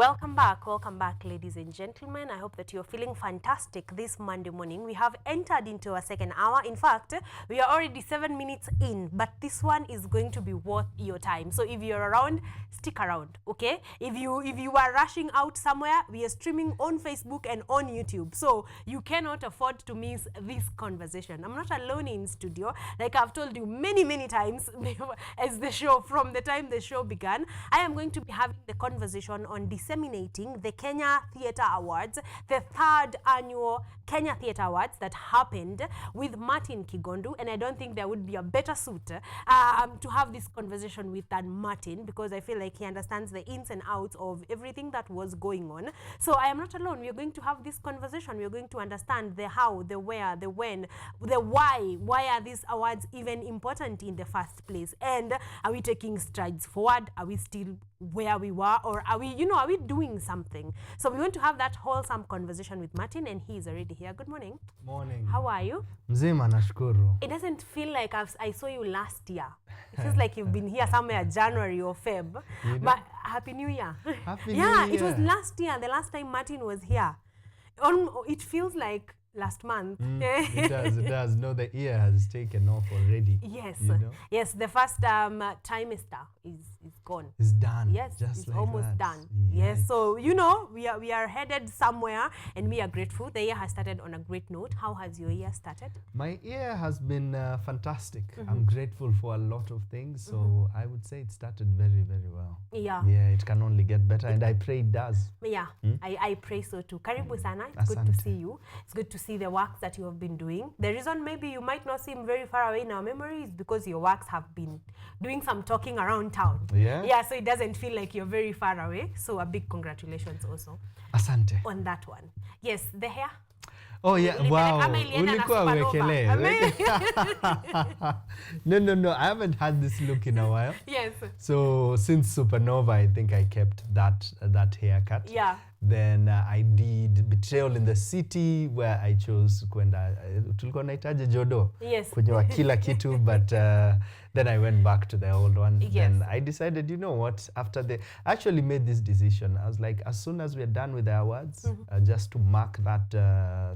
Welcome back, ladies and gentlemen. I hope that you're feeling fantastic this Monday morning. We have entered into our second hour. In fact, we are already 7 minutes in, but this one is going to be worth your time. So if you're around, stick around, okay? If you are rushing out somewhere, we are streaming on Facebook and on YouTube. So you cannot afford to miss this conversation. I'm not alone in studio. Like I've told you many times as from the time the show began, I am going to be having the conversation on disseminating the Kenya Theatre Awards, the 3rd annual Kenya Theatre Awards that happened with Martin Kigondu, and I don't think there would be a better suit to have this conversation with than Martin, because I feel like he understands the ins and outs of everything that was going on. So I am not alone. We are going to have this conversation. We are going to understand the how, the where, the when, the why. Why are these awards even important in the first place? And are we taking strides forward? Are we still where we were, or are we doing something? So we want to have that wholesome conversation with Martin, and he is already here. Good morning. Morning. How are you? Mzima, nashukuru. It doesn't feel like I saw you last year. It feels like you've been here somewhere January or Feb. But Happy New Year. Happy New Year. It was last year, the last time Martin was here. It feels like last month. It does. No, the year has taken off already. Yes. You know? Yes, the first trimester is gone. It's done. Yes, just it's like almost that. done. Yes. Yes, so we are headed somewhere, and we are grateful. The year has started on a great note. How has your year started? My year has been fantastic. I'm grateful for a lot of things, so I would say it started very well. Yeah. Yeah, it can only get better, and I pray it does. Yeah, I pray so too. Karibu sana. It's good to see you. It's good to see the work that you have been doing. The reason maybe you might not seem very far away in our memory is because your works have been doing some talking around town. Yeah, so it doesn't feel like you're very far away. So a big congratulations also. Asante. On that one. Yes, the hair. Oh yeah, wow. Ulikuwa wekelea. No, I haven't had this look in a while. Yes. So since Supernova, I think I kept that haircut. Yeah. Then I did Betrayal in the City, where I chose kwenda tulikuwa naitaje jodo. Yes. Kwenye wa kila kitu, but then I went back to the old one. Yes. Then I decided, you know what, I actually made this decision. I was like, as soon as we're done with the awards, just to mark that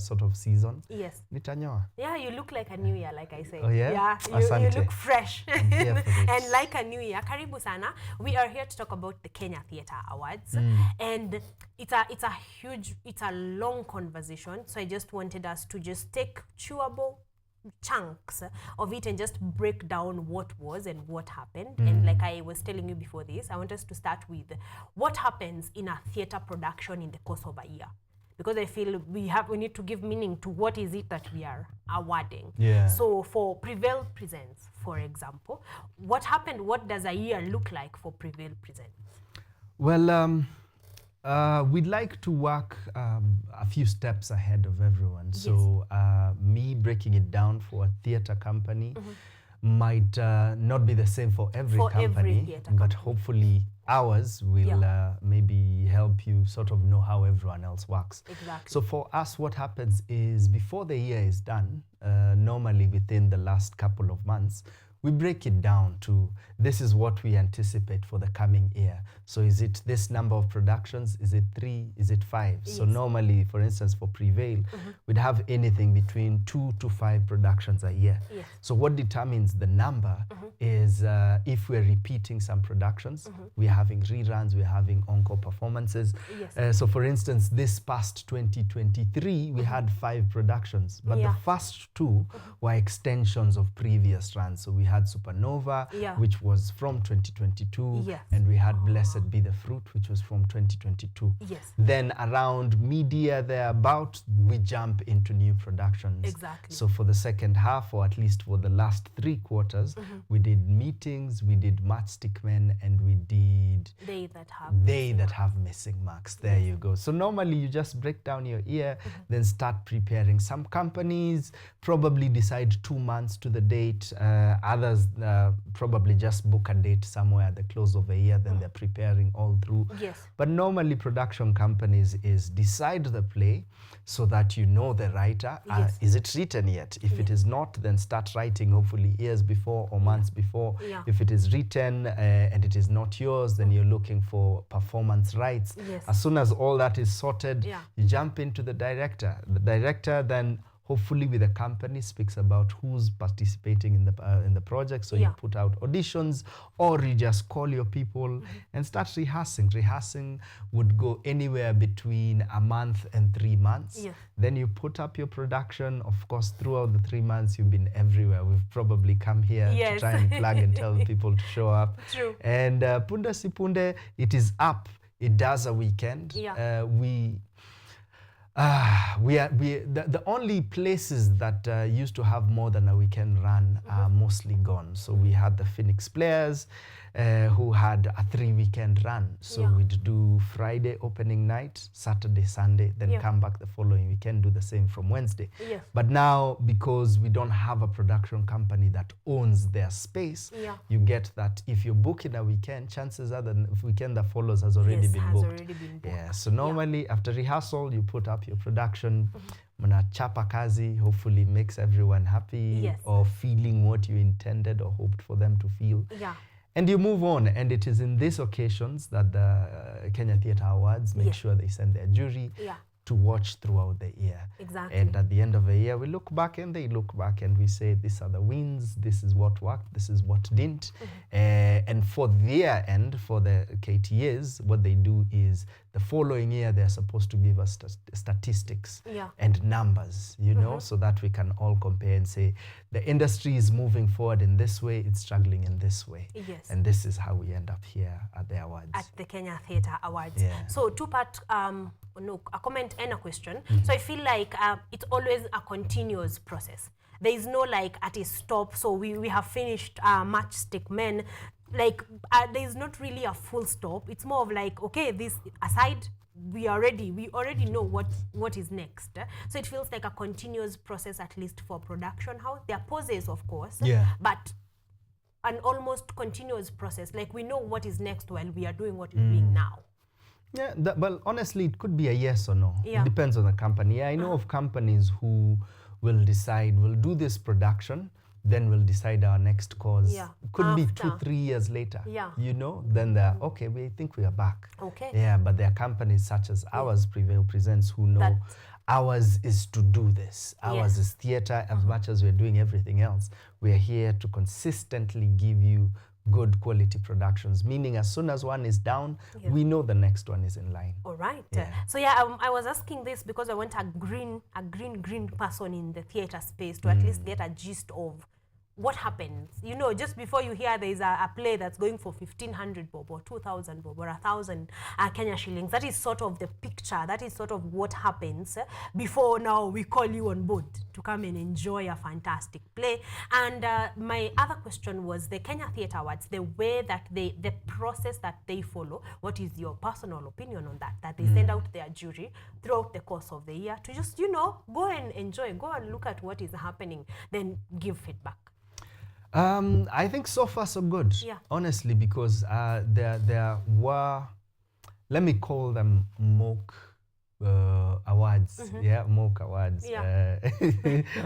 sort of season. Yes. Nitanyoa. Yeah, you look like a new year, like I said. Oh yeah? Yeah, you look fresh. And like a new year. Karibu sana. We are here to talk about the Kenya Theatre Awards. And it's a long conversation. So I just wanted us to just take chewable chunks of it and just break down what was and what happened. And like I was telling you before this, I want us to start with what happens in a theatre production in the course of a year. Because I feel we need to give meaning to what is it that we are awarding. Yeah. So for Prevail Presents, for example, what happened? What does a year look like for Prevail Presents? Well, we'd like to work a few steps ahead of everyone. Yes. So me breaking it down for a theatre company might not be the same for every company, but hopefully ours will maybe help you sort of know how everyone else works. Exactly. So for us, what happens is before the year is done, normally within the last couple of months, we break it down to this is what we anticipate for the coming year. So is it this number of productions? Is it 3? Is it 5? Yes. So normally, for instance, for Prevail, we'd have anything between 2 to 5 productions a year. Yes. So what determines the number is if we're repeating some productions, we're having reruns, we're having encore performances. Yes. So for instance, this past 2023, we had 5 productions, but the first 2 were extensions of previous runs. So we had Supernova, which was from 2022, and we had Blessed Be the Fruit, which was from 2022. Yes. Then around media thereabout, we jump into new productions. Exactly. So for the second half, or at least for the last 3 quarters, we did Meetings, we did Matchstick Men, and we did They That Have Missing Marks. There you go. So normally you just break down your year, then start preparing. Some companies probably decide 2 months to the date. others probably just book a date somewhere at the close of the year, then they're preparing all through. Yes. But normally production companies is decide the play so that you know the writer. Yes. Is it written yet? If it is not, then start writing hopefully years before or months before. Yeah. If it is written and it is not yours, then you're looking for performance rights. Yes. As soon as all that is sorted, Yeah. you jump into the director. The director then hopefully with the company speaks about who's participating in the project. So Yeah. you put out auditions, or you just call your people and start rehearsing. Rehearsing would go anywhere between a month and 3 months. Yeah. Then you put up your production. Of course, throughout the 3 months, you've been everywhere. We've probably come here Yes. to try and plug and tell people to show up. True. And Punda Sipunde, it is up. It does a weekend. Yeah. The only places that used to have more than a weekend run are mostly gone. So we had the Phoenix Players who had a 3-weekend run. So Yeah. we'd do Friday opening night, Saturday, Sunday, then Yeah. come back the following weekend, do the same from Wednesday. Yes. But now, because we don't have a production company that owns their space, Yeah. you get that if you book in a weekend, chances are the weekend that follows has already Yes, been has booked. already been booked. Yeah, so normally after rehearsal, you put up your production, mnachapa kazi, hopefully makes everyone happy Yes. or feeling what you intended or hoped for them to feel. Yeah. And you move on, and it is in these occasions that the Kenya Theatre Awards make Yes. sure they send their jury Yeah. to watch throughout the year. Exactly. And at the end of the year, we look back and they look back and we say, these are the wins, this is what worked, this is what didn't. And for their end, for the KTAs, what they do is the following year, they're supposed to give us statistics Yeah. and numbers, you know, so that we can all compare and say, the industry is moving forward in this way, it's struggling in this way. Yes. And this is how we end up here at the awards. At the Kenya Theatre Awards. Yeah. So two-part, no, a comment and a question. So I feel like it's always a continuous process. There is no like at a stop. So we have finished Matchstick Men. Like there is not really a full stop. It's more of like, okay, this aside, we already know what is next. So it feels like a continuous process, at least for production house. There are pauses, of course. Yeah. But an almost continuous process. Like we know what is next while we are doing what we're doing now. Yeah, well, honestly, it could be a yes or no. Yeah. It depends on the company. I know of companies who will decide, we'll do this production, then we'll decide our next course. Yeah. Could be After. 2-3 years later. Yeah. You know, then they're, okay, we think we are back. Okay. Yeah, but there are companies such as ours, Prevail Presents, who know That- ours is to do this. Ours is theatre. As much as we're doing everything else, we're here to consistently give you good quality productions, meaning as soon as one is down, Yeah. we know the next one is in line. All right. Yeah. So yeah, I was asking this because I want a green person in the theatre space to at least get a gist of what happens. You know, just before you hear there is a play that's going for 1,500 bob or 2,000 bob or 1,000 Kenya shillings. That is sort of the picture. That is sort of what happens before now we call you on board to come and enjoy a fantastic play. And my other question was the Kenya Theatre Awards, the way that the process that they follow. What is your personal opinion on that? That they send out their jury throughout the course of the year to just, you know, go and enjoy, go and look at what is happening, then give feedback. I think so far so good. Yeah. Honestly, because there were, let me call them mock awards. Yeah, mock awards. Yeah.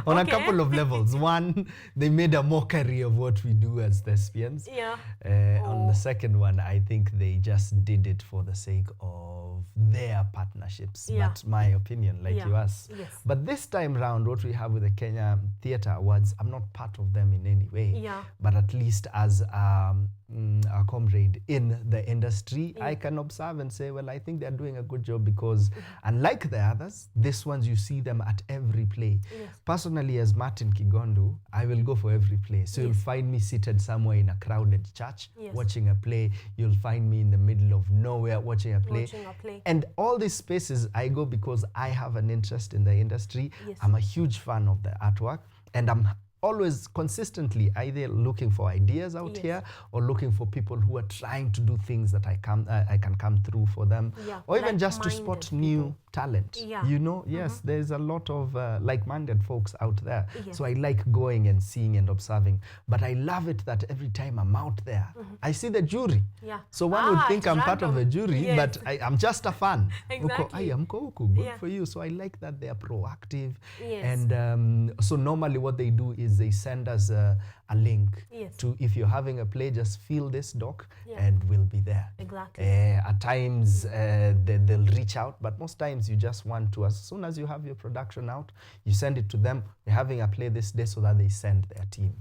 On a Okay. couple of levels. One, they made a mockery of what we do as thespians. Yeah. On the second one, I think they just did it for the sake of their partnerships. Yeah. That's my opinion, like Yeah. you asked. Yes. But this time round, what we have with the Kenya Theatre Awards, I'm not part of them in any way. Yeah. But at least as a comrade in the industry, I can observe and say, well, I think they're doing a good job because unlike the others, these ones you see them at every play. Yes. Personally, as Martin Kigondu, I will go for every play. So you'll find me seated somewhere in a crowded church Yes. watching a play. You'll find me in the middle of nowhere watching a play. Watching a play. And all these spaces I go because I have an interest in the industry. Yes. I'm a huge fan of the artwork, and I'm always consistently either looking for ideas out here or looking for people who are trying to do things that I can come through for them, or even just to spot new talent. You know, yes, there's a lot of like-minded folks out there. So I like going and seeing and observing. But I love it that every time I'm out there, I see the jury. So one would think I'm part of the jury, but I'm just a fan. Good for you. So I like that they are proactive. And so normally what they do is they send us a link to, if you're having a play, just fill this doc and we'll be there. At times they'll reach out, but most times you just want to, as soon as you have your production out, you send it to them. We're having a play this day, so that they send their team.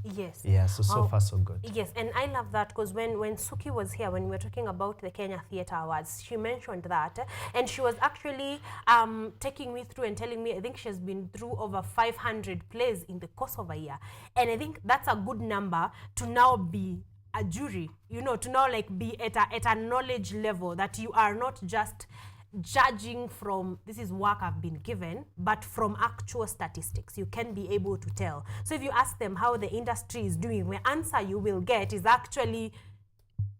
So far so good. And I love that, because when Suki was here, when we were talking about the Kenya Theatre Awards, she mentioned that, and she was actually taking me through and telling me, I think she's been through over 500 plays in the course of a year. And I think that's a good number to now be a jury, you know, to now like be at a knowledge level that you are not just judging from this is work I've been given, but from actual statistics. You can be able to tell. So if you ask them how the industry is doing, the answer you will get is actually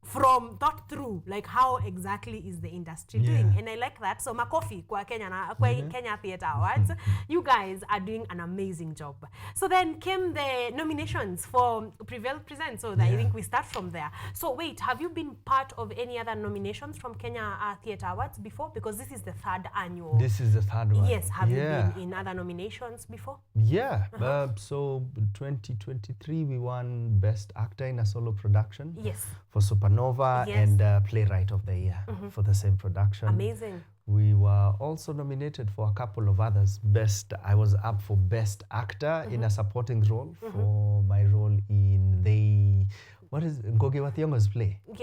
from thought through, like how exactly is the industry doing. And I like that. So makofi kwa Kenya Theatre Awards. You guys are doing an amazing job. So then came the nominations for Prevail Presents. So I think we start from there. So wait, have you been part of any other nominations from Kenya Theatre Awards before? Because this is the third annual. This is the third one. Yes. Have you been in other nominations before? So 2023 we won Best Actor in a Solo Production. For Supernova and Playwright of the Year for the same production. Amazing. We were also nominated for a couple of others. I was up for Best Actor in a supporting role for my role in what is Ngoge wa Thiong'o's play? You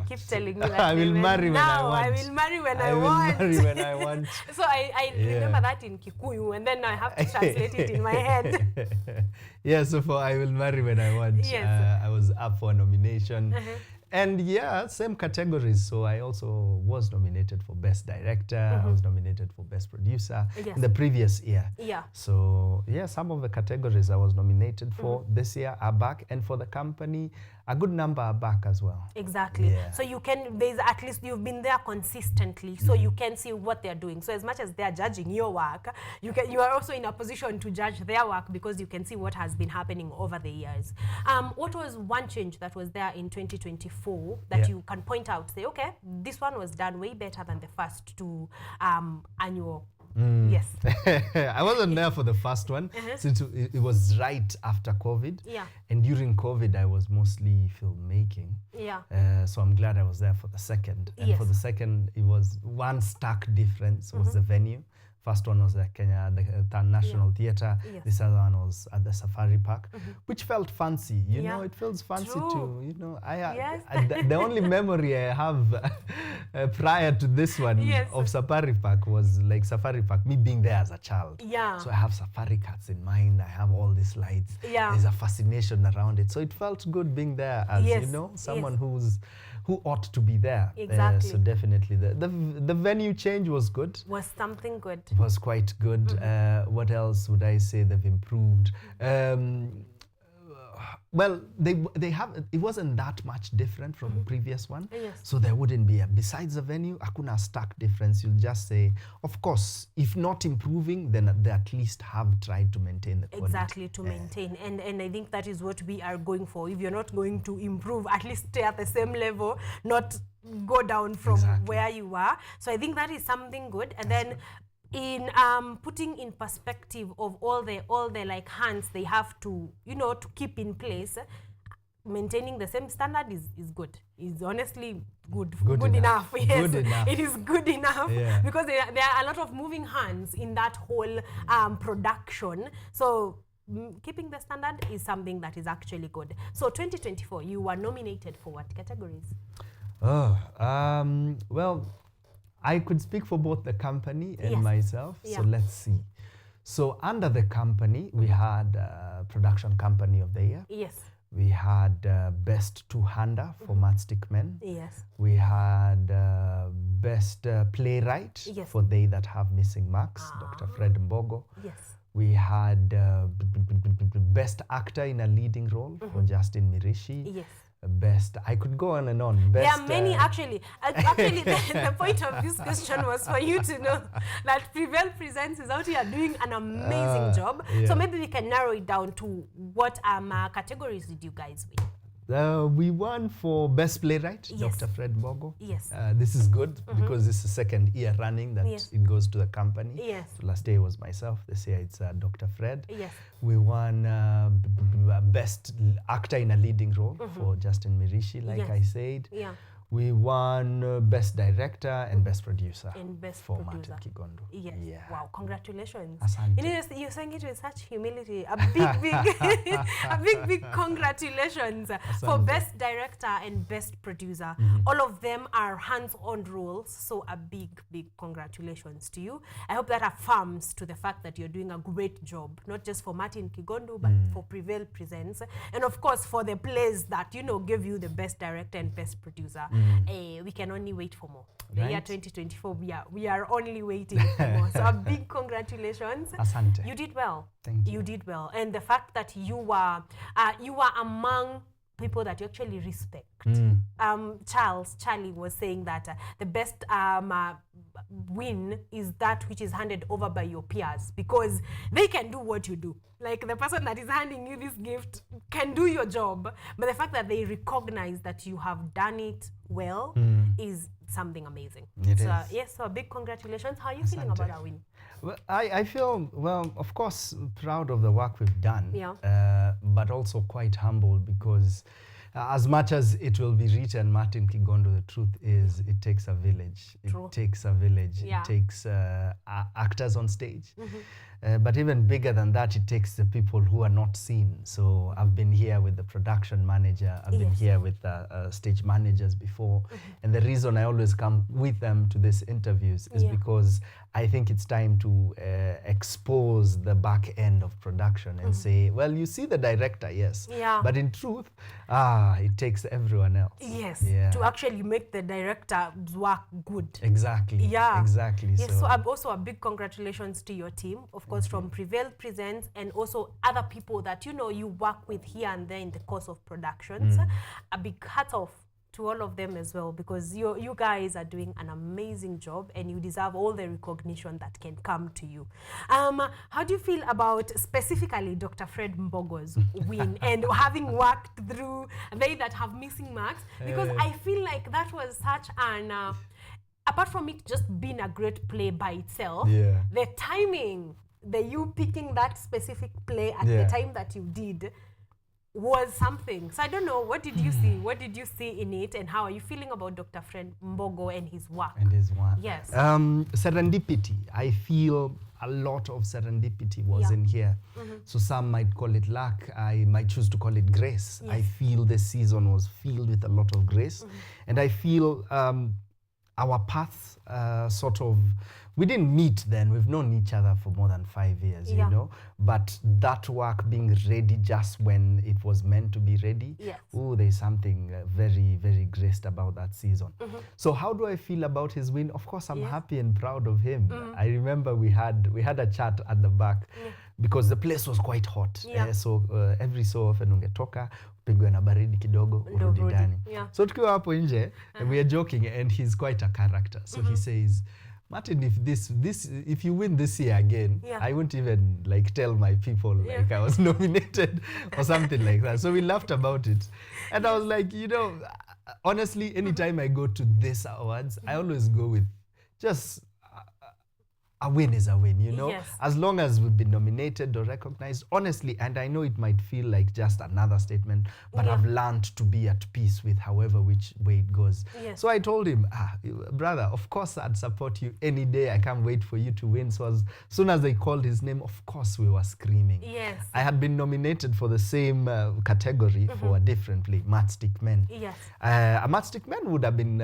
keep telling me that. I will marry when I want. I will marry when I want. I will marry when I want. So I remember that in Kikuyu, and then I have to translate it in my head. So for I Will Marry When I Want, I was up for a nomination. And same categories. So I also was nominated for Best Director. I was nominated for Best Producer in the previous year. So some of the categories I was nominated for this year are back. And for the company, a good number are back as well. Exactly. So you can, at least you've been there consistently, so you can see what they're doing. So as much as they're judging your work, you are also in a position to judge their work, because you can see what has been happening over the years. What was one change that was there in 2024 that you can point out, say, okay, this one was done way better than the first two annual? Yes. I wasn't there for the first one, since it was right after COVID. And during COVID, I was mostly filmmaking. So I'm glad I was there for the second. And for the second, it was one stark difference was the venue. First one was the National Theatre. This other one was at the Safari Park, which felt fancy. You know, it feels fancy too. You know, the only memory I have prior to this one of Safari Park was like Safari Park, me being there as a child. So I have safari cats in mind. I have all these lights. There's a fascination around it. So it felt good being there as, you know, someone who ought to be there. So definitely the venue change was good. Was something good. It was quite good. What else would I say they've improved? Well, they have, it wasn't that much different from the previous one. So there wouldn't be besides the venue, hakuna stark difference. You'll just say, of course, if not improving, then they at least have tried to maintain the quality. Exactly, to maintain. And I think that is what we are going for. If you're not going to improve, at least stay at the same level, not go down from where you are. So I think that is something good. And then in putting in perspective of all the like hands they have to, you know, to keep in place, maintaining the same standard is good. Is honestly good enough. Yes, good enough. It is good enough because there are a lot of moving hands in that whole production. So keeping the standard is something that is actually good. So 2024, you were nominated for what categories? Well, I could speak for both the company and myself, so let's see. So under the company, we had Production Company of the Year. We had Best Two-Hander for Matchstick Men. We had Best Playwright for They That Have Missing Marks, Dr. Fred Mbogo. We had best actor in a leading role for Justin Mirishi. Yes. Best, I could go on and on. Best, there are many actually. Actually, the point of this question was for you to know that Prevail Presents is out here doing an amazing job. Yeah. So maybe we can narrow it down to what categories did you guys win? We won for Best Playwright, Yes. Dr. Fred Mbogo. Yes. This is good because this is the second year running that Yes. it goes to the company. Yes. So last year was myself. This year it's Dr. Fred. Yes. We won Best Actor in a Leading Role for Justin Mirishi, like Yes. I said. Yeah. We won Best Director and Best Producer And Best for Producer. Martin Kigondo. Yes. Yeah. Wow. Congratulations. Asante. You know, you're saying it with such humility. A big, a big congratulations for Asante. Best Director and Best Producer. All of them are hands-on roles. So a big congratulations to you. I hope that affirms to the fact that you're doing a great job, not just for Martin Kigondo, but for Prevail Presents. And of course, for the plays that, you know, give you the Best Director and Best Producer. We can only wait for more. The year Right. 2024, we are only waiting for more. So a big congratulations. Asante. You did well. Thank You did well. And the fact that you were among people that you actually respect. Charlie was saying that the best win is that which is handed over by your peers, because they can do what you do. Like the person that is handing you this gift can do your job, but the fact that they recognize that you have done it well is something amazing. It so, is. Yes, so a big congratulations. How are you feeling about our win? Well, I feel, well, of course, proud of the work we've done, but also quite humbled because as much as it will be written, Martin Kigondo, the truth is it takes a village. True. It takes a village. Yeah. It takes actors on stage. But even bigger than that, it takes the people who are not seen. So I've been here with the production manager. I've been Yes. here with the stage managers before. And the reason I always come with them to these interviews is because I think it's time to expose the back end of production and say, well, you see the director, yes. Yeah. But in truth, it takes everyone else. Yes, Yeah. to actually make the director's work good. Exactly. Yeah. Exactly. Yes, so also a big congratulations to your team, of course, from Prevail Presents and also other people that, you know, you work with here and there in the course of productions. A big hat off to all of them as well, because you guys are doing an amazing job and you deserve all the recognition that can come to you. How do you feel about specifically Dr. Fred Mbogo's win and having worked through they that have missing marks? Because I feel like that was such an apart from it just being a great play by itself, the timing, you picking that specific play at the time that you did was something. So I don't know, what did you see? What did you see in it, and how are you feeling about Dr. Fred Mbogo and his work? And his work. Yes. Serendipity. I feel a lot of serendipity was in here. So some might call it luck. I might choose to call it grace. I feel this season was filled with a lot of grace. And I feel our paths sort of, we didn't meet then. We've known each other for more than 5 years, you know. But that work being ready just when it was meant to be ready, there's something very, very graced about that season. So how do I feel about his win? Of course, I'm happy and proud of him. I remember we had a chat at the back because the place was quite hot. So every so often ungetoka, pigwe na baridi kidogo, urudi ndani. So tukiwa hapo nje, we are joking, and he's quite a character. So he says, Martin, if you win this year again, I won't even like tell my people like I was nominated or something like that. So we laughed about it. And I was like, you know, honestly, anytime I go to these awards, I always go with just a win is a win, you know? As long as we've been nominated or recognized, honestly, and I know it might feel like just another statement, but I've learned to be at peace with however which way it goes. So I told him, brother, of course I'd support you any day. I can't wait for you to win. So as soon as they called his name, of course we were screaming. I had been nominated for the same category for a different play, Matchstick Men. A Matchstick Men would have been,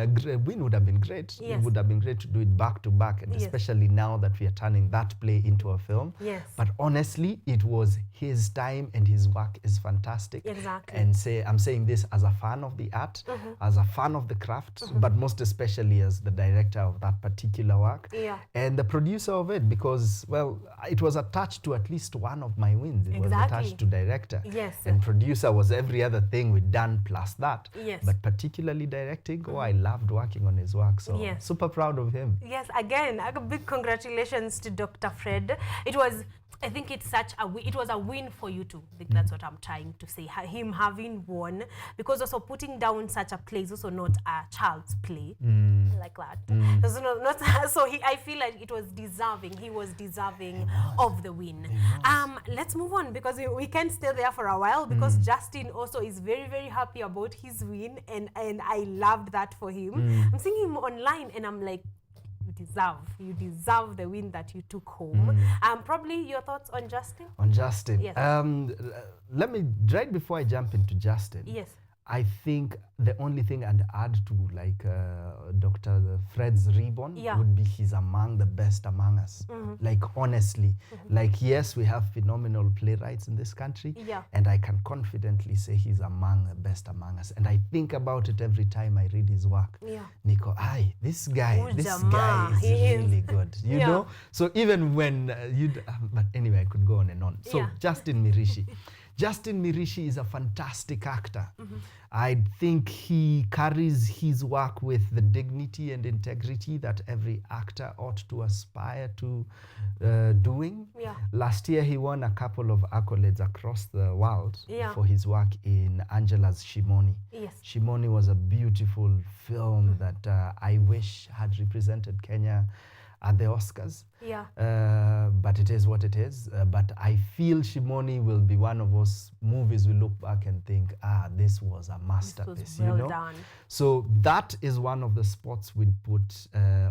win would have been great. It would have been great to do it back to back, and especially now that we are turning that play into a film. Yes. But honestly, it was his time, and his work is fantastic. Exactly. And I'm saying this as a fan of the art, as a fan of the craft, but most especially as the director of that particular work. Yeah. And the producer of it, because, well, it was attached to at least one of my wins. It was attached to director. Yes. And producer was every other thing we'd done plus that. Yes. But particularly directing, I loved working on his work. So Yes. super proud of him. Yes, again, a big congratulations to Dr. Fred. It was, I think it's such a it was a win for you too. I think that's what I'm trying to say. Him having won, because also putting down such a play is also not a child's play like that. So not so I feel like it was deserving. He was deserving of the win. Let's move on, because we can't stay there for a while, because Justin also is very, very happy about his win, and I loved that for him. I'm seeing him online and I'm like, you deserve the win that you took home. Probably your thoughts on Justin? On Justin. Yes. Let me, right before I jump into Justin, Yes. I think the only thing I'd add to like Dr. Fred's ribbon would be he's among the best among us. Like honestly, like yes, we have phenomenal playwrights in this country, and I can confidently say he's among the best among us. And I think about it every time I read his work. Nico, this guy is really good. You know? So even when but anyway, I could go on and on. So Justin Mirishi. Justin Mirishi is a fantastic actor. I think he carries his work with the dignity and integrity that every actor ought to aspire to doing. Last year, he won a couple of accolades across the world for his work in Angela's Shimoni. Shimoni was a beautiful film that I wish had represented Kenya at the Oscars. But it is what it is. But I feel Shimoni will be one of those movies we look back and think, this was a masterpiece. This was well done. So that is one of the spots we'd put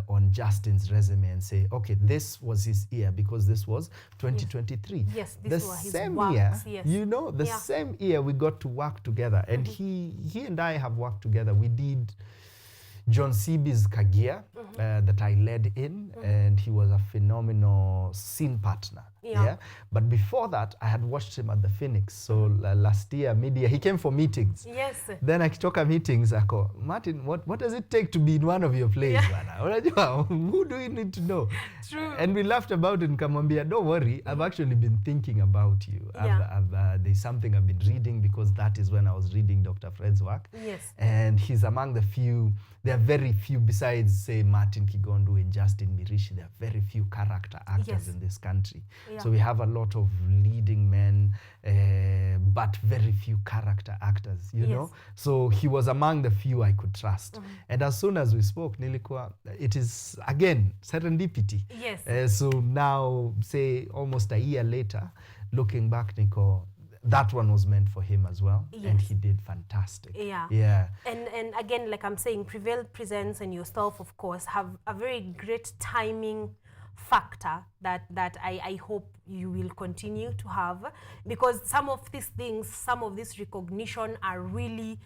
on Justin's resume and say, okay, this was his year, because this was 2023. Yes, this was his same works, year, you know, the same year we got to work together. And he and I have worked together. We did John Seby's Kagia that I led in, and he was a phenomenal scene partner. But before that, I had watched him at the Phoenix. So last year, mid-year, he came for meetings. Then akitoka meetings, I go, Martin, what does it take to be in one of your plays? Who do you need to know? True. And we laughed about it and Kamambia, don't worry, I've actually been thinking about you. There's something I've been reading, because that is when I was reading Dr. Fred's work. And he's among the few, there are very few, besides, say, Martin Kigondu and Justin Mirishi, there are very few character actors in this country. So we have a lot of leading men, but very few character actors, you know? So he was among the few I could trust. And as soon as we spoke, nilikuwa, it is, again, serendipity. So now, say, almost a year later, looking back, Nico, that one was meant for him as well, and he did fantastic. And again, like I'm saying, Prevail Presents and yourself, of course, have a very great timing factor that I hope you will continue to have, because some of these things, some of this recognition are really,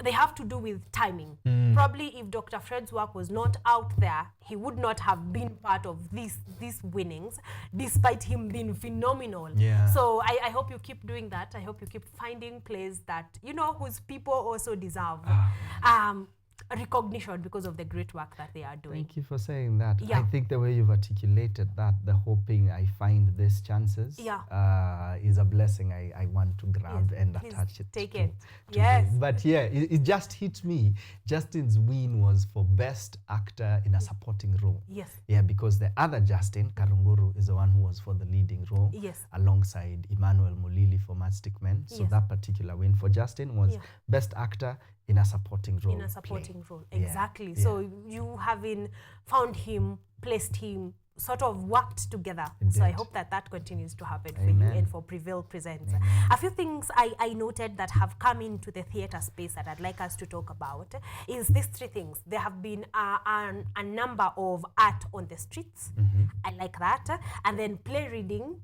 they have to do with timing. Probably if Dr. Fred's work was not out there, he would not have been part of these winnings, despite him being phenomenal. So I hope you keep doing that. I hope you keep finding plays that, you know, whose people also deserve recognition because of the great work that they are doing. Thank you for saying that. I think the way you've articulated that, the hoping I find these chances is a blessing I want to grab and attach it take to. it. But it just hit me. Justin's win was for best actor in a supporting role. Because the other Justin, Karunguru, is the one who was for the leading role, alongside Emmanuel Mulili for Matchstick Men. So that particular win for Justin was best actor in a supporting role. In a supporting role, exactly. So you having found him, placed him, sort of worked together. So I hope that continues to happen for you and for Prevail Presents. A few things I noted that have come into the theatre space that I'd like us to talk about is these three things. There have been a number of art on the streets. I like that. And then play reading,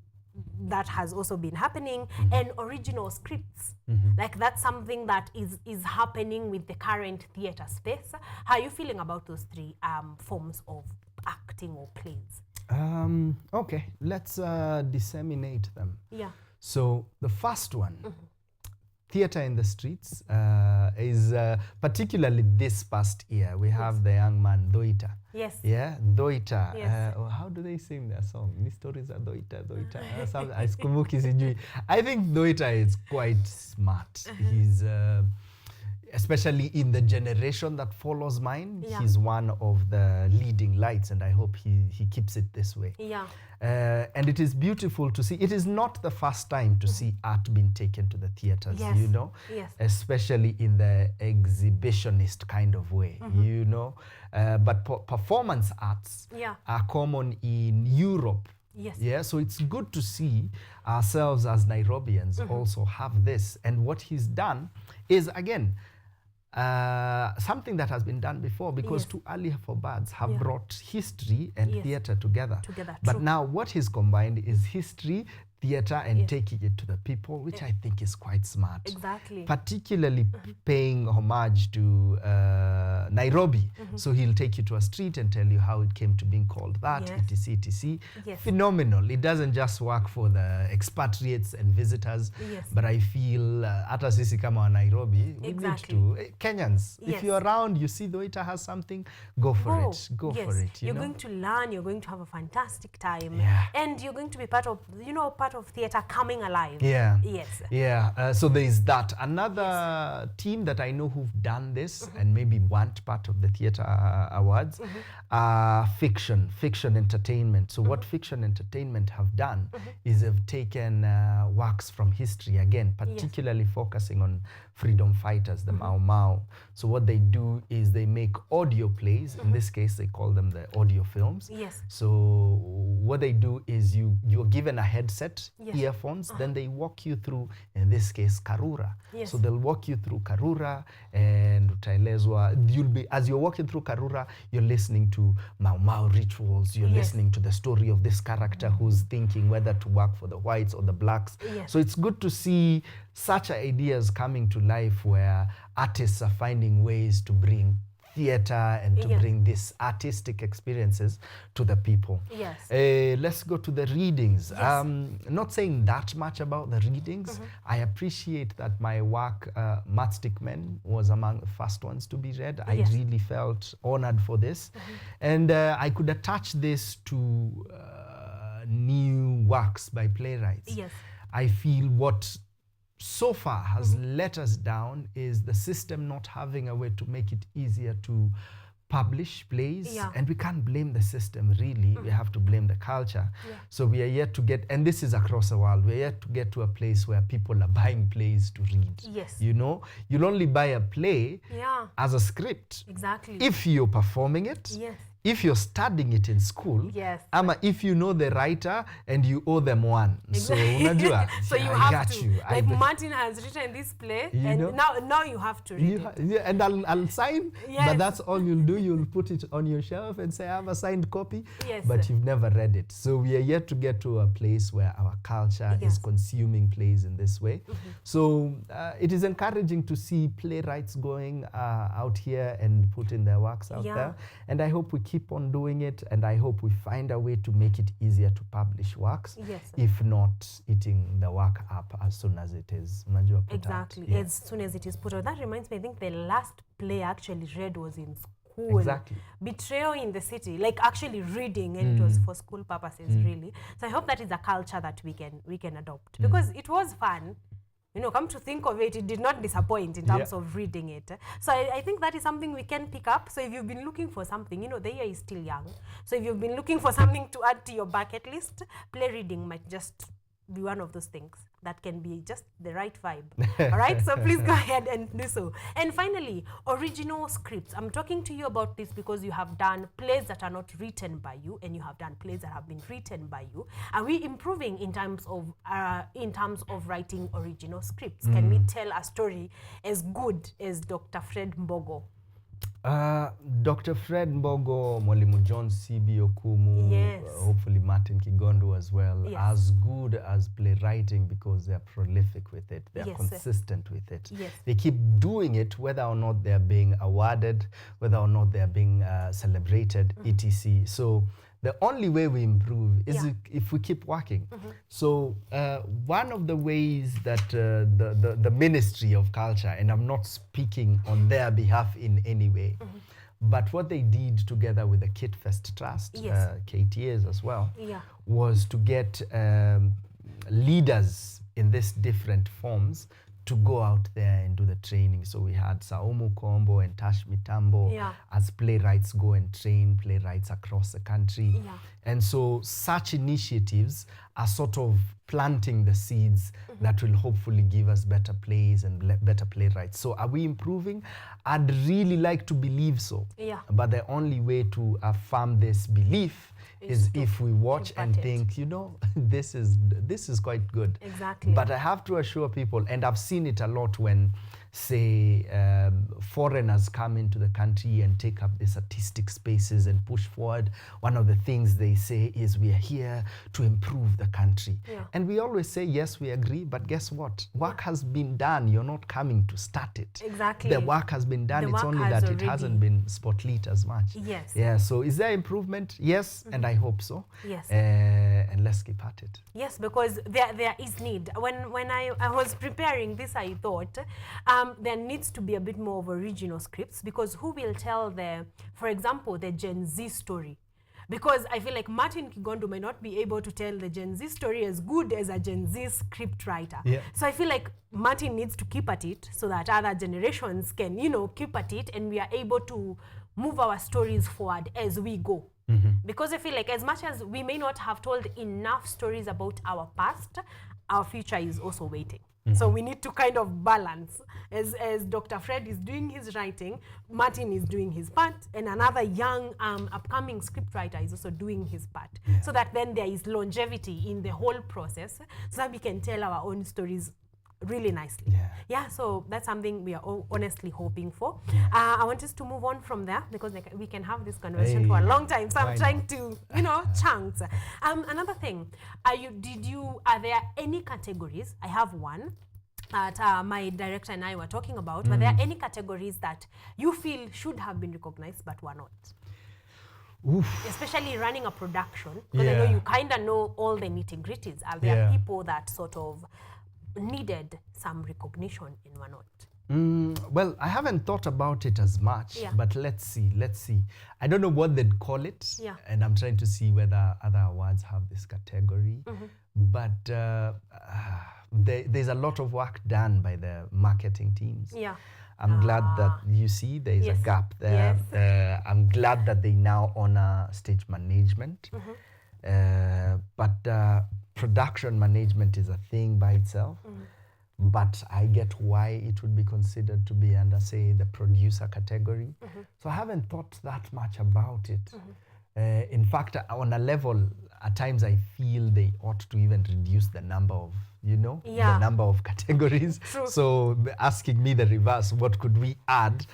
that has also been happening, and original scripts. Like that's something that is happening with the current theatre space. How are you feeling about those three forms of acting or plays? Okay, let's disseminate them. Yeah. So the first one, theatre in the streets, is particularly this past year. We have the young man Doita. Yes. Yeah, Doita. Yes. How do they sing their song? Ni stories are Doita, Doita. Sikumbuki sijui. I think Doita is quite smart. He's especially in the generation that follows mine, Yeah. he's one of the leading lights, and I hope he keeps it this way. Yeah. And it is beautiful to see. It is not the first time to see art being taken to the theaters, Yes. you know, Yes. especially in the exhibitionist kind of way, you know. But performance arts Yeah. are common in Europe. Yes. Yeah, so it's good to see ourselves as Nairobians also have this. And what he's done is, again, something that has been done before, because Yes. Too Early for Birds have Yeah. brought history and Yes. theatre together. But True. now what he's combined is history, theatre, and Yes. taking it to the people, which I think is quite smart. Exactly. Particularly paying homage to Nairobi. So he'll take you to a street and tell you how it came to being called that, Yes. etc, etc. Yes. Phenomenal. It doesn't just work for the expatriates and visitors, Yes. but I feel hata sisi kama wa Nairobi, we Exactly. need to. Kenyans, Yes. if you're around, you see Doita has something, go for it. Go yes. for it. You're know? going to learn, you're going to have a fantastic time. Yeah. And you're going to be part of, part of theatre coming alive. Yeah. Yes. Yeah. So there is that. Another team that I know who've done this and maybe weren't part of the theatre awards, fiction entertainment. So what fiction entertainment have done is they've taken works from history, again, particularly focusing on freedom fighters, the Mau Mau. So what they do is they make audio plays. In this case, they call them the audio films. Yes. So what they do is you're given a headset, Yes. earphones, then they walk you through, in this case, Karura. Yes. So they'll walk you through Karura, and utaelezwa, as you're walking through Karura, you're listening to Mau Mau rituals, you're Yes. listening to the story of this character who's thinking whether to work for the whites or the blacks. Yes. So it's good to see such ideas coming to life where artists are finding ways to bring theatre and to Yes. bring these artistic experiences to the people. Yes. Let's go to the readings. Yes. Not saying that much about the readings. I appreciate that my work, Matchstick Men, was among the first ones to be read. I Yes. really felt honored for this. And I could attach this to new works by playwrights. Yes. I feel what so far has let us down is the system not having a way to make it easier to publish plays. Yeah. And we can't blame the system, really. We have to blame the culture. Yeah. So we are yet to get, and this is across the world, we're yet to get to a place where people are buying plays to read. Yes. You know, you'll only buy a play Yeah. as a script Exactly. if you're performing it, Yes. if you're studying it in school, Yes. ama if you know the writer and you owe them one. So unajua, So you I have got to. you. Like Martin has written this play, You and know? now you have to read it. Yeah, and I'll sign, Yes. but that's all you'll do. You'll put it on your shelf and say, I have a signed copy, Yes. but you've never read it. So we are yet to get to a place where our culture is Yes. consuming plays in this way. So it is encouraging to see playwrights going out here and putting their works out Yeah. there. And I hope we keep on doing it, and I hope we find a way to make it easier to publish works, Yes. if not eating the work up as soon as it is. Unajua, put out. Exactly. Yeah. As soon as it is put out. That reminds me, I think the last play I actually read was in school. Exactly. Betrayal in the City, like actually reading, and it was for school purposes, really. So I hope that is a culture that we can adopt, because it was fun. You know, come to think of it, it did not disappoint in terms of reading it. So I think that is something we can pick up. So if you've been looking for something, the year is still young. So if you've been looking for something to add to your bucket list, play reading might just be one of those things that can be just the right vibe. All right, so please go ahead and do so. And finally, original scripts. I'm talking to you about this because you have done plays that are not written by you, and you have done plays that have been written by you. Are we improving in terms of writing original scripts? Can we tell a story as good as Dr. Fred Mbogo? Dr. Fred Mbogo, Mwalimu John C.B. Okumu, Yes. Hopefully Martin Kigondu as well, Yes. as good as playwriting because they're prolific with it, they're Yes. consistent with it. Yes. They keep doing it whether or not they're being awarded, whether or not they're being celebrated, etc. So the only way we improve is if we keep working. So one of the ways that the Ministry of Culture, and I'm not speaking on their behalf in any way, but what they did together with the Kit Fest Trust, KTAs as well, was to get leaders in these different forms to go out there and do the training. So we had Saumu Kombo and Tash Mitambo as playwrights go and train playwrights across the country. And so such initiatives are sort of planting the seeds that will hopefully give us better plays and better playwrights. So are we improving? I'd really like to believe so. But the only way to affirm this belief is if we watch and think, you know, this is quite good. Exactly. But I have to assure people, and I've seen it a lot when, say, foreigners come into the country and take up these artistic spaces and push forward. One of the things they say is, we are here to improve the country. And we always say, yes, we agree, but guess what? Work has been done. You're not coming to start it. Exactly. The work has been done. It's only that it hasn't been spotlit as much. Yeah, so is there improvement? Yes, and I hope so. Yes. And let's keep at it. Yes, because there is need. When I was preparing this, I thought there needs to be a bit more of original scripts, because who will tell for example, the Gen Z story? Because I feel like Martin Kigondo may not be able to tell the Gen Z story as good as a Gen Z script writer. So I feel like Martin needs to keep at it so that other generations can, you know, keep at it, and we are able to move our stories forward as we go. Because I feel like as much as we may not have told enough stories about our past, our future is also waiting. So we need to kind of balance. As Dr. Fred is doing his writing, Martin is doing his part, and another young upcoming scriptwriter is also doing his part. So that then there is longevity in the whole process, so that we can tell our own stories really nicely. So that's something we are honestly hoping for. I want us to move on from there, because we can have this conversation for a long time, so I'm trying to, you know, chunks. Another thing, are there any categories? I have one that my director and I were talking about. Were there any categories that you feel should have been recognized but were not? Especially running a production, because I know you kind of know all the nitty-gritties. Are there people that sort of needed some recognition and were not? Well, I haven't thought about it as much, but let's see. I don't know what they'd call it, and I'm trying to see whether other awards have this category. But there's a lot of work done by the marketing teams. I'm glad that you see there is a gap there. I'm glad that they now honor stage management. But production management is a thing by itself. But I get why it would be considered to be under, say, the producer category. So I haven't thought that much about it. In fact, on a level, at times I feel they ought to even reduce the number of, the number of categories. So asking me the reverse, what could we add?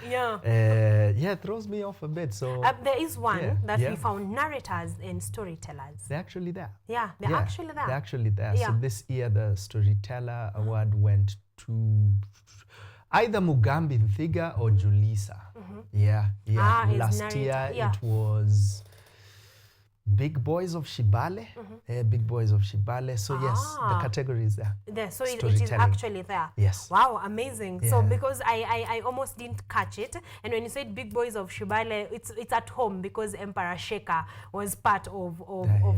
Throws me off a bit. So there is one that we found: narrators and storytellers. They're actually there. They're actually there. They're actually there. So this year, the Storyteller Award went to either Mugambi Nthiga or Julisa. Last year it was Big Boys of Shibale. Big Boys of Shibale. So yes, the category is there. So it is actually there. Yes. Wow, amazing. So because I almost didn't catch it, and when you said Big Boys of Shibale, it's at home, because Emperor Sheka was part of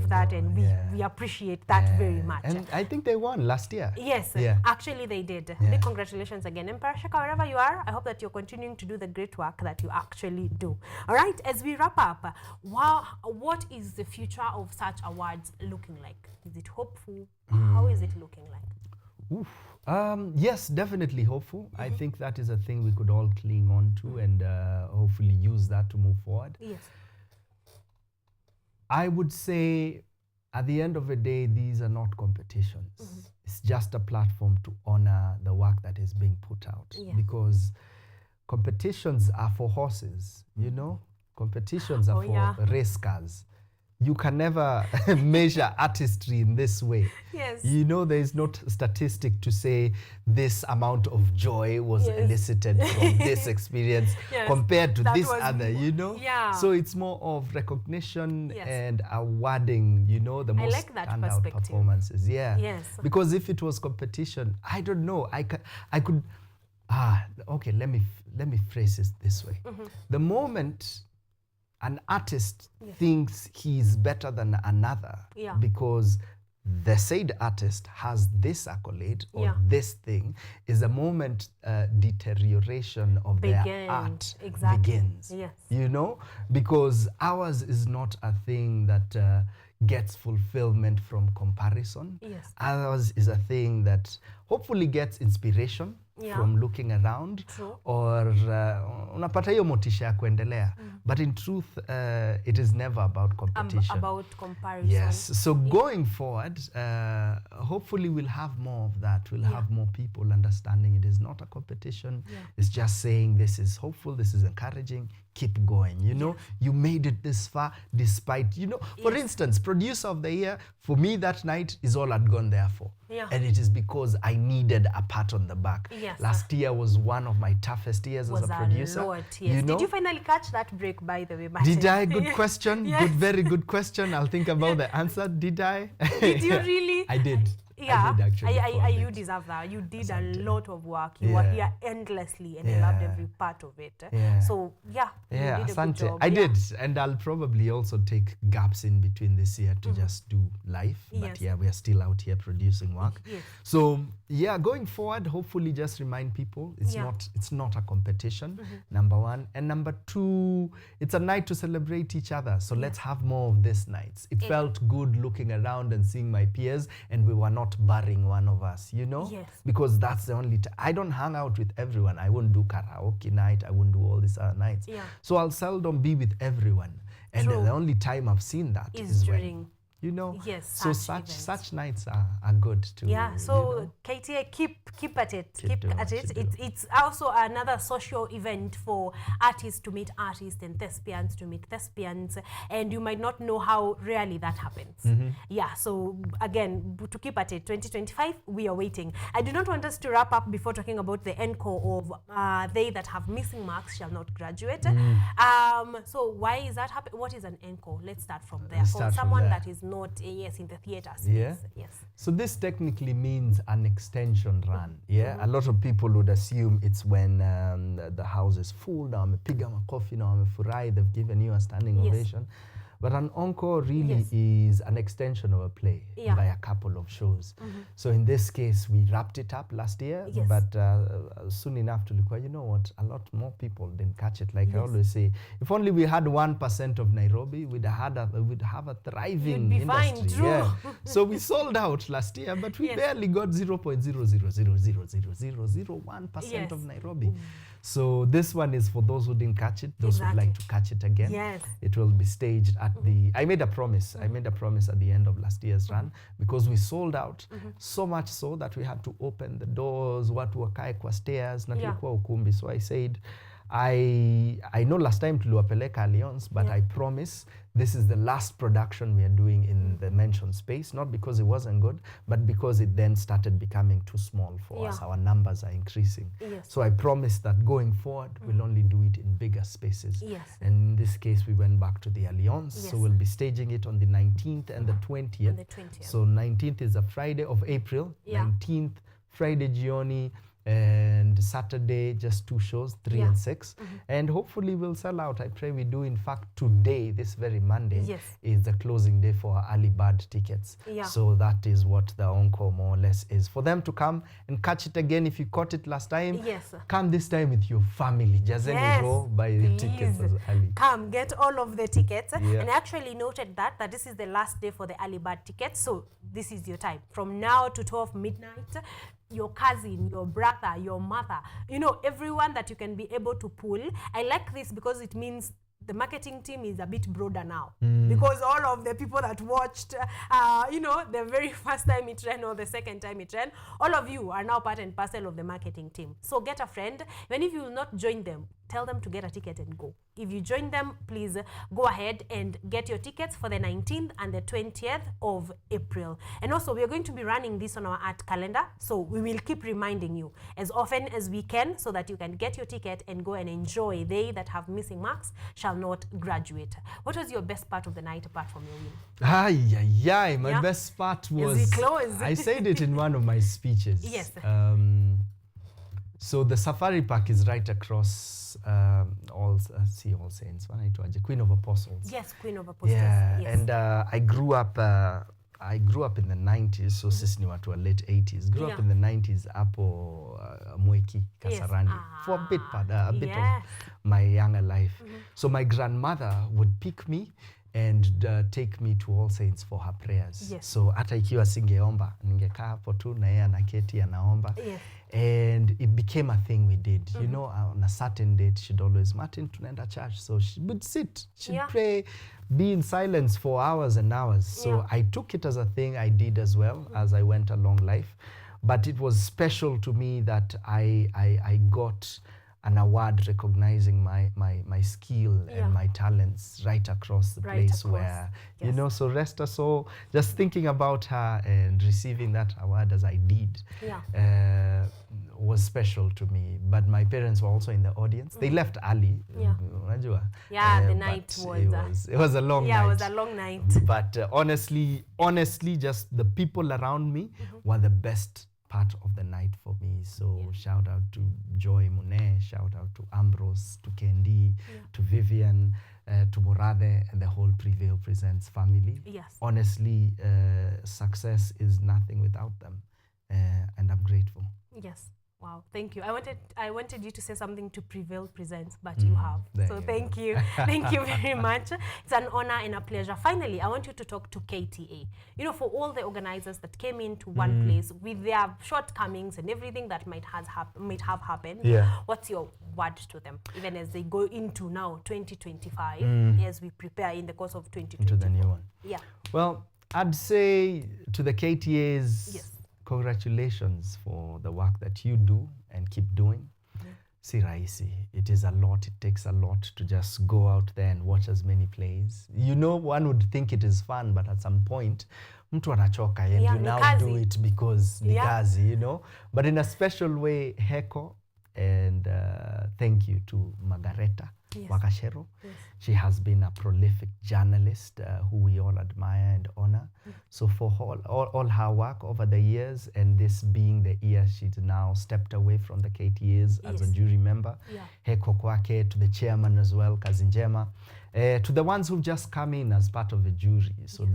that, and we appreciate that very much. And I think they won last year. Yes, actually they did. Big congratulations again, Emperor Sheka, wherever you are. I hope that you're continuing to do the great work that you actually do. All right, as we wrap up, what is the future of such awards looking like? Is it hopeful? How is it looking like? Yes, definitely hopeful. I think that is a thing we could all cling on to and hopefully use that to move forward. Yes. I would say at the end of the day, these are not competitions. It's just a platform to honor the work that is being put out. Because competitions are for horses, Competitions are for race cars. you can never measure artistry in this way. Yes. You know, there is not statistic to say this amount of joy was elicited from this experience compared to that this was other, you know? Yeah. So it's more of recognition and awarding, you know, the most like that standout performances. Yeah. Yes. Because if it was competition, I don't know, I could, okay, let me phrase it this way. The moment an artist thinks he's better than another because the said artist has this accolade or this thing, is a moment deterioration of their art begins. Yes. You know, because ours is not a thing that gets fulfillment from comparison. Yes. Ours is a thing that hopefully gets inspiration from looking around. True. Or unapata hiyo motisha ya kuendelea. But in truth, it is never about competition. About comparison. Yes. So going forward, hopefully we'll have more of that. We'll have more people understanding it is not a competition. It's just saying this is hopeful, this is encouraging, keep going. You know, you made it this far despite, you know, for instance, producer of the year, for me that night is all I'd gone there for. And it is because I needed a pat on the back. Last year was one of my toughest years as a producer. You know? Did you finally catch that break, by the way, Martin? Did I? Good question. Very good question. I'll think about the answer. Did I? Did you really? I did. Yeah, I did actually. you deserve that. You did a lot of work. You were here endlessly, and I loved every part of it. So you did a good job. I did, and I'll probably also take gaps in between this year to just do live. But we are still out here producing work. So going forward, hopefully just remind people it's not a competition. Number one, and number two, it's a night to celebrate each other. So let's have more of these nights. It felt good looking around and seeing my peers, and we were not barring one of us, you know? Because that's the only time. I don't hang out with everyone. I won't do karaoke night. I won't do all these other nights. So I'll seldom be with everyone. And the only time I've seen that is during when, you know, so such nights are good too. So you know? KTA, keep at it. Keep at it. It's also another social event for artists to meet artists and thespians to meet thespians, and you might not know how rarely that happens. So again, to keep at it, 2025, we are waiting. I do not want us to wrap up before talking about the encore of they that have missing marks shall not graduate. So why is that happening? What is an encore? Let's start from there. For someone that is not in the theater space. So this technically means an extension run. A lot of people would assume it's when the house is full. Now wamepiga makofi, now wamefurahi, they've given you a standing ovation. But an encore really is an extension of a play by a couple of shows. So in this case, we wrapped it up last year, but soon enough tulikuwa, you know what, a lot more people didn't catch it. Like I always say, if only we had 1% of Nairobi, we'd have a thriving industry. Fine, So we sold out last year, but we barely got 0.0000001% of Nairobi. So this one is for those who didn't catch it, those who'd like to catch it again. It will be staged at the, I made a promise at the end of last year's run, because we sold out so much so that we had to open the doors, watu wakae kwa stairs, na tulikuwa ukumbi. So I said, I know last time tuliwapeleka Alliance, but I promise this is the last production we are doing in the mentioned space, not because it wasn't good, but because it then started becoming too small for us. Our numbers are increasing. So I promise that going forward, we'll only do it in bigger spaces. And in this case, we went back to the Alliance. So we'll be staging it on the 19th and the 20th. So 19th is a Friday of April, 19th, Friday jioni, and Saturday, just 2 shows, 3 and 6. And hopefully we'll sell out. I pray we do. In fact, today, this very Monday, is the closing day for our early bird tickets. So that is what the encore more or less is. For them to come and catch it again. If you caught it last time, come this time with your family. Just buy the tickets as early. Come, get all of the tickets. And I actually noted that this is the last day for the early bird tickets. So this is your time. From now to 12 midnight, your cousin, your brother, your mother, you know, everyone that you can be able to pull. I like this because it means the marketing team is a bit broader now because all of the people that watched, you know, the very first time it ran or the second time it ran, all of you are now part and parcel of the marketing team. So get a friend. Even if you will not join them, tell them to get a ticket and go. If you join them, please go ahead and get your tickets for the 19th and the 20th of April. And also, we are going to be running this on our art calendar, so we will keep reminding you as often as we can so that you can get your ticket and go and enjoy. They that have missing marks shall not graduate. What was your best part of the night apart from your win? My best part was... As we close. I said it in one of my speeches. Yes. So the safari park is right across All Saints, Queen of Apostles. Yes, Queen of Apostles. Yeah, yes. and I grew up in the 90s, so sisi ni watu wa late 80s. Grew up in the 90s hapo Mweki, Kasarani, for a bit of my younger life. So my grandmother would pick me and take me to All Saints for her prayers. Yes. So hata ikiwa singeomba, ningekaa hapo tu na yeye anaketi anaomba. Yes. And it became a thing we did. You know, on a certain date, she'd always, Martin, tunaenda church. So she would sit, she'd pray, be in silence for hours and hours. So I took it as a thing I did as well as I went along life. But it was special to me that I got an award recognizing my skill and my talents right across the place where, you know, so rest her soul, just thinking about her and receiving that award as I did was special to me. But my parents were also in the audience. They left early. The night was... It was a long night. Yeah, it was a long night. But honestly, just the people around me were the best part of the night for me. So shout out to Joy Mune, shout out to Ambrose, to Kendi, to Vivian, to Morade, and the whole Prevail Presents family. Yes. Honestly, success is nothing without them, and I'm grateful. Yes. Wow, thank you. I wanted you to say something to Prevail Presents, but you have. So thank you. Thank you very much. It's an honor and a pleasure. Finally, I want you to talk to KTA. You know, for all the organizers that came into one place with their shortcomings and everything that might have happened, what's your word to them, even as they go into now 2025, as we prepare in the course of 2024? Into the new one. Yeah. Well, I'd say to the KTAs, congratulations for the work that you do and keep doing. Si rahisi. It is a lot. It takes a lot to just go out there and watch as many plays. You know, one would think it is fun, but at some point, mtu anachoka, and you now do it because ni kazi, you know. But in a special way, heko, and thank you to Margareta Wakashero. She has been a prolific journalist who we all admire and honor. So for all her work over the years, and this being the year she's now stepped away from the KTAs as a jury member, heko kwake, to the chairman as well, Kazinjema, to the ones who've just come in as part of the jury. So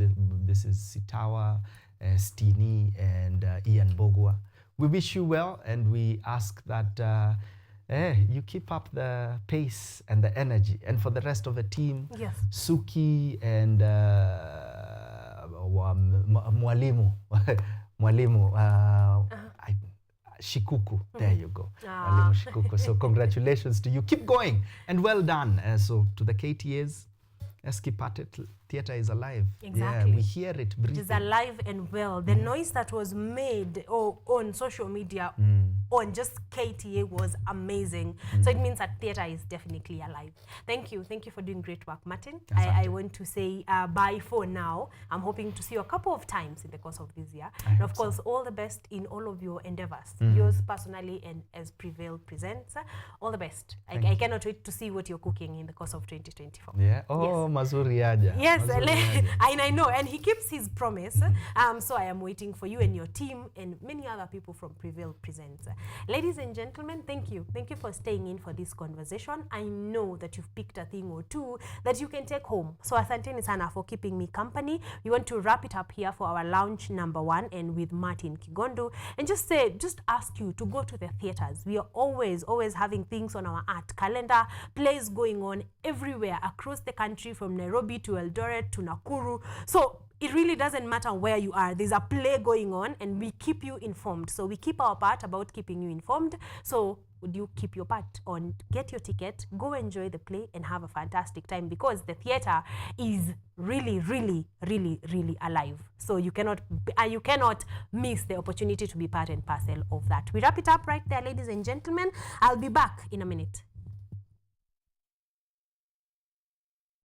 this is Sitawa, Stini, and Ian Bogwa. We wish you well, and we ask that you keep up the pace and the energy. And for the rest of the team, Suki and Mwalimu, Shikuku, there you go. Mwalimu Shikuku. So congratulations to you. Keep going, and well done. So to the KTAs, let's keep at it. Theatre is alive. Exactly. Yeah, we hear it breathing. It is alive and well. The noise that was made on social media on just KTA was amazing. So it means that theatre is definitely alive. Thank you. Thank you for doing great work, Martin. I want to say bye for now. I'm hoping to see you a couple of times in the course of this year. And of course, all the best in all of your endeavors, yours personally and as Prevail Presents. All the best. I cannot wait to see what you're cooking in the course of 2024. Yeah. Oh, mazuri aja. Yes, I know, and he keeps his promise. So I am waiting for you and your team and many other people from Prevail Presents. Ladies and gentlemen, thank you. Thank you for staying in for this conversation. I know that you've picked a thing or two that you can take home. So asanteni sana for keeping me company. We want to wrap it up here for our lounge number 1 and with Martin Kigondo, and just ask you to go to the theaters. We are always having things on our art calendar, plays going on everywhere across the country, from Nairobi to Eldoret to Nakuru. So it really doesn't matter where you are. There's a play going on, and we keep you informed. So we keep our part about keeping you informed. So would you keep your part on? Get your ticket, go enjoy the play, and have a fantastic time, because the theater is really, really, really, really alive. So you cannot miss the opportunity to be part and parcel of that. We wrap it up right there, ladies and gentlemen. I'll be back in a minute.